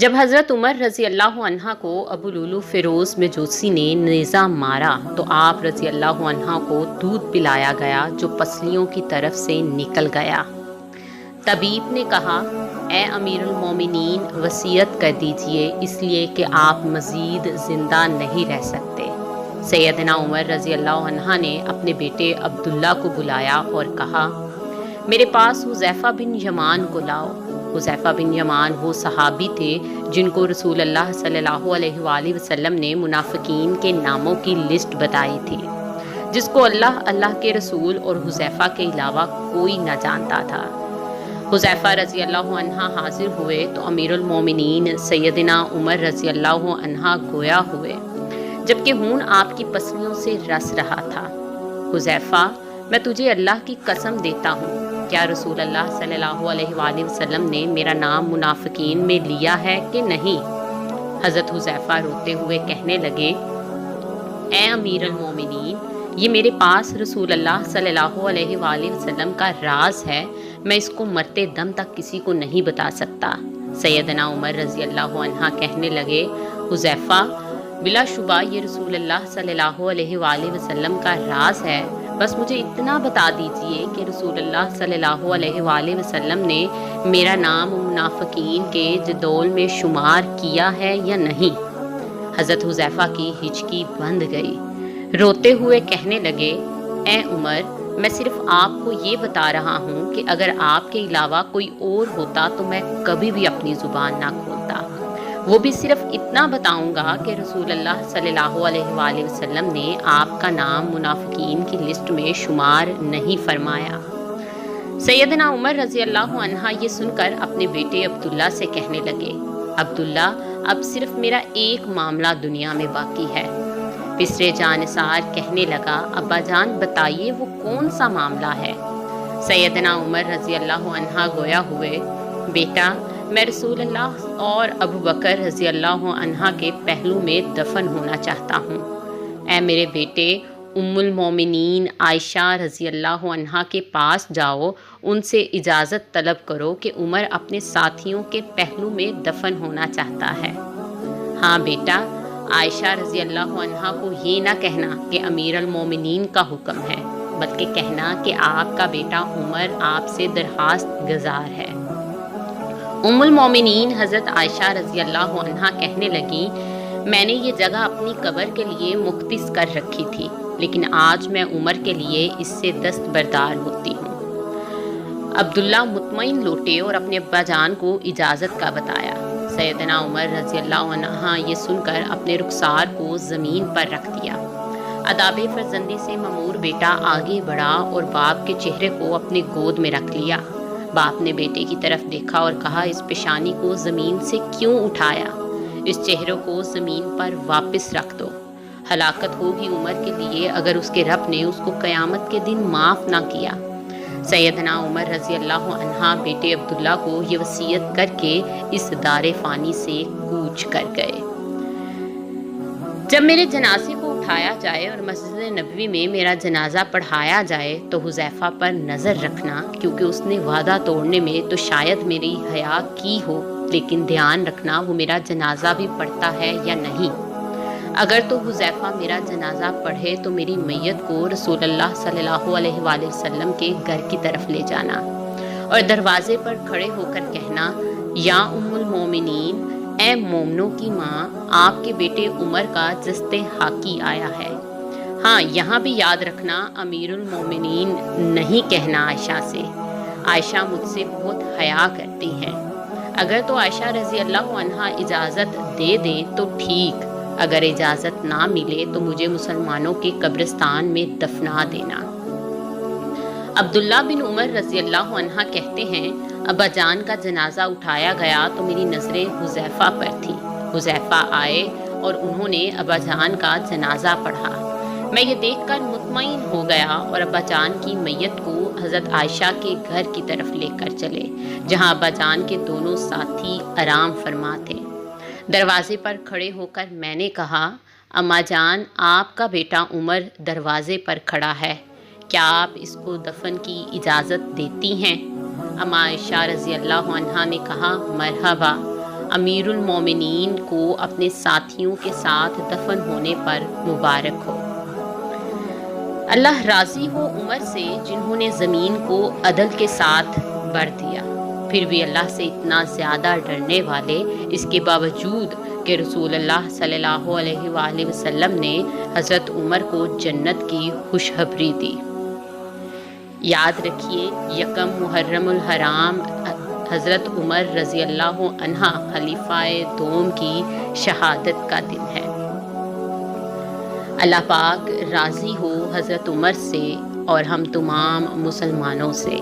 جب حضرت عمر رضی اللہ عنہ کو ابو لولو فیروز مجوسی نے نیزہ مارا تو آپ رضی اللہ عنہ کو دودھ پلایا گیا جو پسلیوں کی طرف سے نکل گیا۔ طبیب نے کہا، اے امیر المومنین وصیت کر دیجئے اس لیے کہ آپ مزید زندہ نہیں رہ سکتے۔ سیدنا عمر رضی اللہ عنہ نے اپنے بیٹے عبداللہ کو بلایا اور کہا، میرے پاس حذیفہ بن یمان کو لاؤ۔ حذیفہ بن یمان وہ صحابی تھے جن کو رسول اللہ صلی اللہ علیہ وآلہ وسلم نے منافقین کے ناموں کی لسٹ بتائی تھی، جس کو اللہ کے رسول اور حذیفہ کے علاوہ کوئی نہ جانتا تھا۔ حذیفہ رضی اللہ عنہ حاضر ہوئے تو امیر المومنین سیدنا عمر رضی اللہ عنہ گویا ہوئے، جبکہ خون آپ کی پسلیوں سے رس رہا تھا۔ حذیفہ، میں تجھے اللہ کی قسم دیتا ہوں، کیا رسول اللہ صلی اللہ علیہ وآلہ وسلم نے میرا نام منافقین میں لیا ہے کہ نہیں؟ حضرت حذیفہ روتے ہوئے کہنے لگے، اے امیر المومنین، یہ میرے پاس رسول اللہ صلی اللہ علیہ وآلہ وسلم کا راز ہے، میں اس کو مرتے دم تک کسی کو نہیں بتا سکتا۔ سیدنا عمر رضی اللہ عنہ کہنے لگے، حذیفہ، بلا شبہ یہ رسول اللہ صلی اللہ علیہ وآلہ وسلم کا راز ہے، بس مجھے اتنا بتا دیجئے کہ رسول اللہ صلی اللہ علیہ وآلہ وسلم نے میرا نام منافقین کے جدول میں شمار کیا ہے یا نہیں۔ حضرت حذیفہ کی ہچکی بند گئی، روتے ہوئے کہنے لگے، اے عمر، میں صرف آپ کو یہ بتا رہا ہوں کہ اگر آپ کے علاوہ کوئی اور ہوتا تو میں کبھی بھی اپنی زبان نہ کھولتا، وہ بھی صرف اتنا بتاؤں گا کہ رسول اللہ صلی اللہ علیہ وآلہ وسلم نے آپ کا نام منافقین کی لسٹ میں شمار نہیں فرمایا۔ سیدنا عمر رضی اللہ عنہ یہ سن کر اپنے بیٹے عبداللہ سے کہنے لگے، عبداللہ، اب صرف میرا ایک معاملہ دنیا میں باقی ہے۔ پسرے جانثار کہنے لگا، ابا جان بتائیے وہ کون سا معاملہ ہے؟ سیدنا عمر رضی اللہ عنہ گویا ہوئے، بیٹا، میں رسول اللہ اور ابو بکر رضی اللہ عنہ کے پہلو میں دفن ہونا چاہتا ہوں۔ اے میرے بیٹے، ام المومنین عائشہ رضی اللہ عنہ کے پاس جاؤ، ان سے اجازت طلب کرو کہ عمر اپنے ساتھیوں کے پہلو میں دفن ہونا چاہتا ہے۔ ہاں بیٹا، عائشہ رضی اللہ عنہ کو یہ نہ کہنا کہ امیر المومنین کا حکم ہے، بلکہ کہنا کہ آپ کا بیٹا عمر آپ سے درخواست گزار ہے۔ ام المومنین حضرت عائشہ رضی اللہ عنہ کہنے لگی، میں نے یہ جگہ اپنی قبر کے لیے مختص کر رکھی تھی، لیکن آج میں عمر کے لیے اس سے دستبردار ہوتی ہوں۔ عبداللہ مطمئن لوٹے اور اپنے ابا جان کو اجازت کا بتایا۔ سیدنا عمر رضی اللہ عنہ یہ سن کر اپنے رخسار کو زمین پر رکھ دیا۔ اداب فرزندی سے ممور بیٹا آگے بڑھا اور باپ کے چہرے کو اپنے گود میں رکھ لیا۔ باپ نے بیٹے کی طرف دیکھا اور کہا، اس پیشانی کو زمین سے کیوں اٹھایا؟ اس چہرے کو زمین پر واپس رکھ دو۔ ہلاکت ہوگی عمر کے لیے اگر اس کے رب نے اس کو قیامت کے دن معاف نہ کیا۔ سیدنا عمر رضی اللہ عنہ بیٹے عبداللہ کو یہ وصیت کر کے اس دار فانی سے کوچ کر گئے۔ جب میرے جنازے کو اٹھایا جائے اور مسجد نبوی میں میرا جنازہ پڑھایا جائے تو حذیفہ پر نظر رکھنا، کیونکہ اس نے وعدہ توڑنے میں تو شاید میری حیا کی ہو، لیکن دھیان رکھنا وہ میرا جنازہ بھی پڑھتا ہے یا نہیں۔ اگر تو حذیفہ میرا جنازہ پڑھے تو میری میت کو رسول اللہ صلی اللہ علیہ وآلہ وسلم کے گھر کی طرف لے جانا اور دروازے پر کھڑے ہو کر کہنا، یا ام المومنین، اے مومنوں کی ماں، آپ کے بیٹے عمر کا جست حاکی آیا ہے۔ ہاں، یہاں بھی یاد رکھنا، امیر المومنین نہیں کہنا عائشہ سے۔ عائشہ مجھ سے بہت حیا کرتی ہیں۔ اگر تو عائشہ رضی اللہ عنہ اجازت دے دیں تو ٹھیک، اگر اجازت نہ ملے تو مجھے مسلمانوں کے قبرستان میں دفنا دینا۔ عبداللہ بن عمر رضی اللہ عنہ کہتے ہیں، ابا جان کا جنازہ اٹھایا گیا تو میری نظریں حذیفہ پر تھیں۔ حذیفہ آئے اور انہوں نے ابا جان کا جنازہ پڑھا۔ میں یہ دیکھ کر مطمئن ہو گیا اور ابا جان کی میت کو حضرت عائشہ کے گھر کی طرف لے کر چلے، جہاں ابا جان کے دونوں ساتھی آرام فرما تھے۔ دروازے پر کھڑے ہو کر میں نے کہا، اماں جان، آپ کا بیٹا عمر دروازے پر کھڑا ہے، کیا آپ اس کو دفن کی اجازت دیتی ہیں؟ اماں عائشہ رضی اللہ عنہا نے کہا، مرحبا۔ امیر المومنین کو اپنے ساتھیوں کے ساتھ دفن ہونے پر مبارک ہو۔ اللہ راضی ہو عمر سے جنہوں نے زمین کو عدل کے ساتھ بھر دیا۔ پھر بھی اللہ سے اتنا زیادہ ڈرنے والے، اس کے باوجود کہ رسول اللہ صلی اللہ علیہ وآلہ وسلم نے حضرت عمر کو جنت کی خوشخبری دی۔ یاد رکھیے، یکم محرم الحرام حضرت عمر رضی اللہ عنہ خلیفہ دوم کی شہادت کا دن ہے۔ اللہ پاک راضی ہو حضرت عمر سے اور ہم تمام مسلمانوں سے۔